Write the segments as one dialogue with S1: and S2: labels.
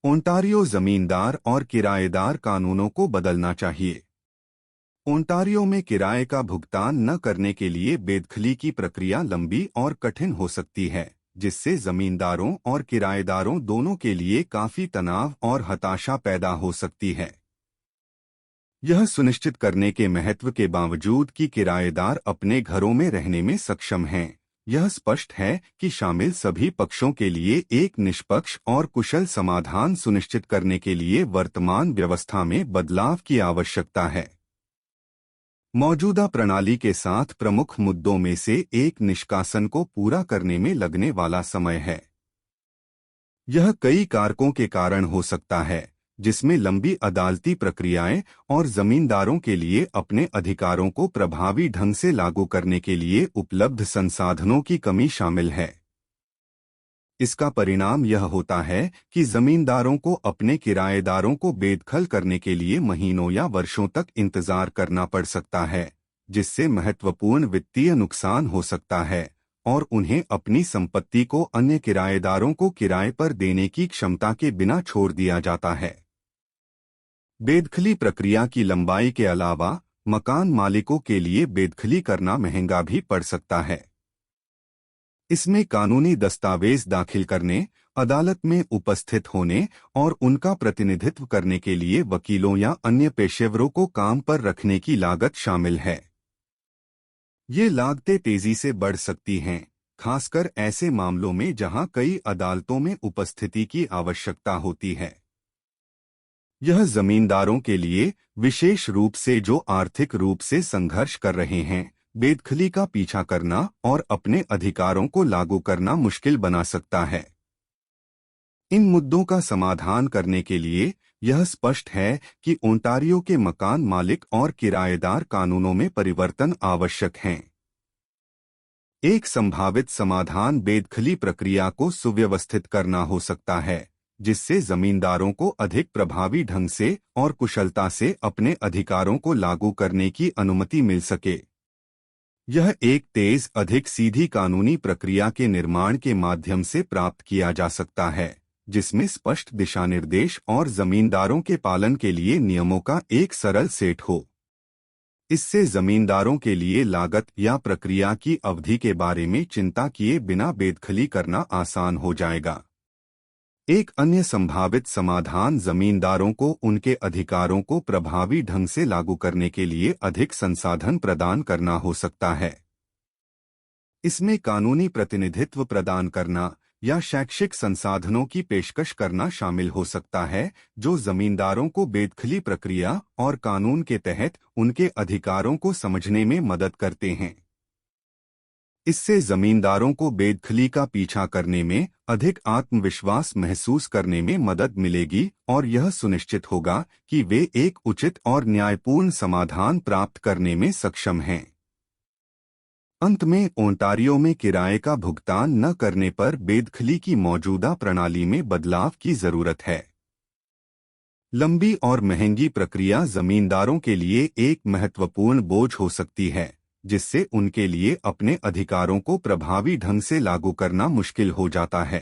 S1: Ontario जमींदार और किराएदार कानूनों को बदलना चाहिए। ओंटारियो में किराए का भुगतान न करने के लिए बेदखली की प्रक्रिया लंबी और कठिन हो सकती है, जिससे जमींदारों और किराएदारों दोनों के लिए काफी तनाव और हताशा पैदा हो सकती है। यह सुनिश्चित करने के महत्व के बावजूद कि किराएदार अपने घरों में रहने में सक्षम हैं, यह स्पष्ट है कि शामिल सभी पक्षों के लिए एक निष्पक्ष और कुशल समाधान सुनिश्चित करने के लिए वर्तमान व्यवस्था में बदलाव की आवश्यकता है। मौजूदा प्रणाली के साथ प्रमुख मुद्दों में से एक निष्कासन को पूरा करने में लगने वाला समय है। यह कई कारकों के कारण हो सकता है, जिसमें लंबी अदालती प्रक्रियाएं और जमींदारों के लिए अपने अधिकारों को प्रभावी ढंग से लागू करने के लिए उपलब्ध संसाधनों की कमी शामिल है। इसका परिणाम यह होता है कि जमींदारों को अपने किराएदारों को बेदखल करने के लिए महीनों या वर्षों तक इंतजार करना पड़ सकता है, जिससे महत्वपूर्ण वित्तीय नुकसान हो सकता है और उन्हें अपनी संपत्ति को अन्य किराएदारों को किराए पर देने की क्षमता के बिना छोड़ दिया जाता है। बेदखली प्रक्रिया की लंबाई के अलावा मकान मालिकों के लिए बेदखली करना महंगा भी पड़ सकता है। इसमें कानूनी दस्तावेज दाखिल करने, अदालत में उपस्थित होने और उनका प्रतिनिधित्व करने के लिए वकीलों या अन्य पेशेवरों को काम पर रखने की लागत शामिल है। ये लागतें तेजी से बढ़ सकती हैं, खासकर ऐसे मामलों में जहां कई अदालतों में उपस्थिति की आवश्यकता होती है। यह जमींदारों के लिए, विशेष रूप से जो आर्थिक रूप से संघर्ष कर रहे हैं, बेदखली का पीछा करना और अपने अधिकारों को लागू करना मुश्किल बना सकता है। इन मुद्दों का समाधान करने के लिए यह स्पष्ट है कि ओंटारियो के मकान मालिक और किराएदार कानूनों में परिवर्तन आवश्यक हैं। एक संभावित समाधान बेदखली प्रक्रिया को सुव्यवस्थित करना हो सकता है, जिससे जमींदारों को अधिक प्रभावी ढंग से और कुशलता से अपने अधिकारों को लागू करने की अनुमति मिल सके। यह एक तेज, अधिक सीधी कानूनी प्रक्रिया के निर्माण के माध्यम से प्राप्त किया जा सकता है, जिसमें स्पष्ट दिशानिर्देश और जमींदारों के पालन के लिए नियमों का एक सरल सेट हो। इससे जमींदारों के लिए लागत या प्रक्रिया की अवधि के बारे में चिंता किए बिना बेदखली करना आसान हो जाएगा। एक अन्य संभावित समाधान जमींदारों को उनके अधिकारों को प्रभावी ढंग से लागू करने के लिए अधिक संसाधन प्रदान करना हो सकता है। इसमें कानूनी प्रतिनिधित्व प्रदान करना या शैक्षिक संसाधनों की पेशकश करना शामिल हो सकता है, जो जमींदारों को बेदखली प्रक्रिया और कानून के तहत उनके अधिकारों को समझने में मदद करते हैं। इससे जमींदारों को बेदखली का पीछा करने में अधिक आत्मविश्वास महसूस करने में मदद मिलेगी और यह सुनिश्चित होगा कि वे एक उचित और न्यायपूर्ण समाधान प्राप्त करने में सक्षम हैं। अंत में, ओंटारियो में किराए का भुगतान न करने पर बेदखली की मौजूदा प्रणाली में बदलाव की जरूरत है। लंबी और महंगी प्रक्रिया जमींदारों के लिए एक महत्वपूर्ण बोझ हो सकती है, जिससे उनके लिए अपने अधिकारों को प्रभावी ढंग से लागू करना मुश्किल हो जाता है।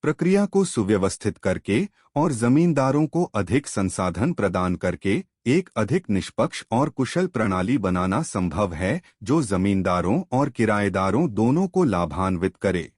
S1: प्रक्रिया को सुव्यवस्थित करके और जमींदारों को अधिक संसाधन प्रदान करके एक अधिक निष्पक्ष और कुशल प्रणाली बनाना संभव है, जो जमींदारों और किराएदारों दोनों को लाभान्वित करे।